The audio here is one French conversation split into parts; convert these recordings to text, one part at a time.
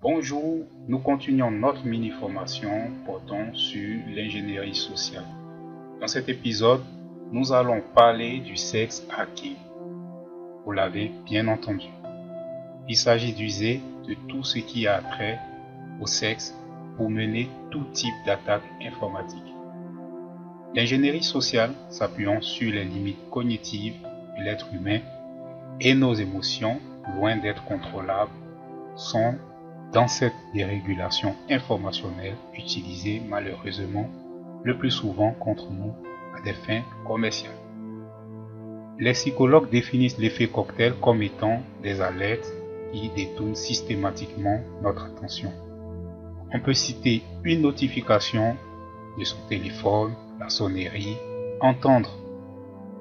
Bonjour, nous continuons notre mini-formation portant sur l'ingénierie sociale. Dans cet épisode, nous allons parler du sexe hacké. Vous l'avez bien entendu. Il s'agit d'user de tout ce qui a trait au sexe pour mener tout type d'attaque informatique. L'ingénierie sociale, s'appuyant sur les limites cognitives de l'être humain et nos émotions, loin d'être contrôlables, sont dans cette dérégulation informationnelle utilisée malheureusement le plus souvent contre nous à des fins commerciales. Les psychologues définissent l'effet cocktail comme étant des alertes qui détournent systématiquement notre attention. On peut citer une notification de son téléphone, la sonnerie, entendre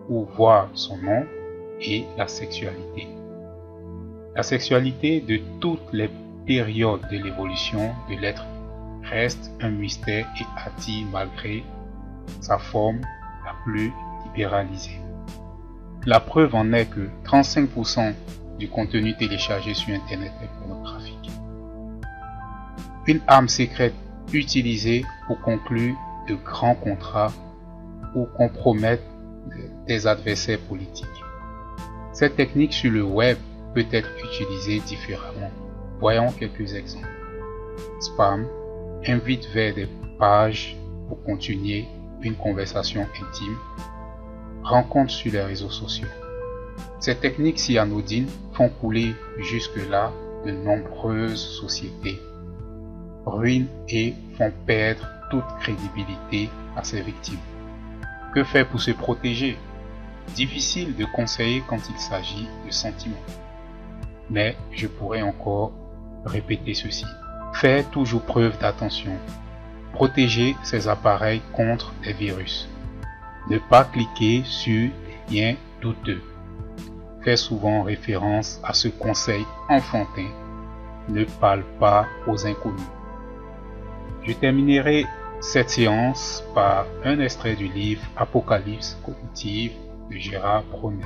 ou voir son nom et la sexualité. La sexualité de toutes les périodes de l'évolution de l'être reste un mystère et attire malgré sa forme la plus libéralisée. La preuve en est que 35% du contenu téléchargé sur Internet est pornographique. Une arme secrète utilisée pour conclure de grands contrats ou compromettre des adversaires politiques. Cette technique sur le web peut être utilisée différemment. Voyons quelques exemples. Spam, invite vers des pages pour continuer une conversation intime. Rencontre sur les réseaux sociaux. Ces techniques si anodines font couler jusque-là de nombreuses sociétés, ruinent et font perdre toute crédibilité à ses victimes. Que faire pour se protéger? Difficile de conseiller quand il s'agit de sentiments. Mais je pourrais encore répéter ceci. Faire toujours preuve d'attention. Protéger ses appareils contre des virus. Ne pas cliquer sur des liens douteux. Faire souvent référence à ce conseil enfantin. Ne parle pas aux inconnus. Je terminerai cette séance par un extrait du livre Apocalypse cognitive de Gérard Bronner.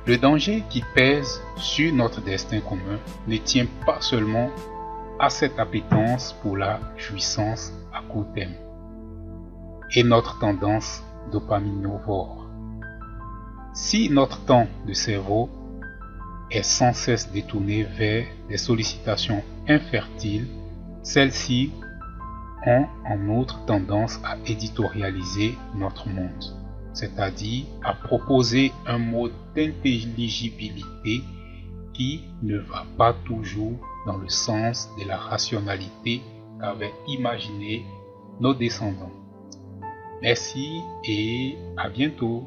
Le danger qui pèse sur notre destin commun ne tient pas seulement à cette appétence pour la jouissance à court terme et notre tendance dopaminovore. Si notre temps de cerveau est sans cesse détourné vers des sollicitations infertiles, celles-ci ont en outre tendance à éditorialiser notre monde, c'est-à-dire à proposer un mode d'intelligibilité qui ne va pas toujours dans le sens de la rationalité qu'avaient imaginé nos descendants. Merci et à bientôt.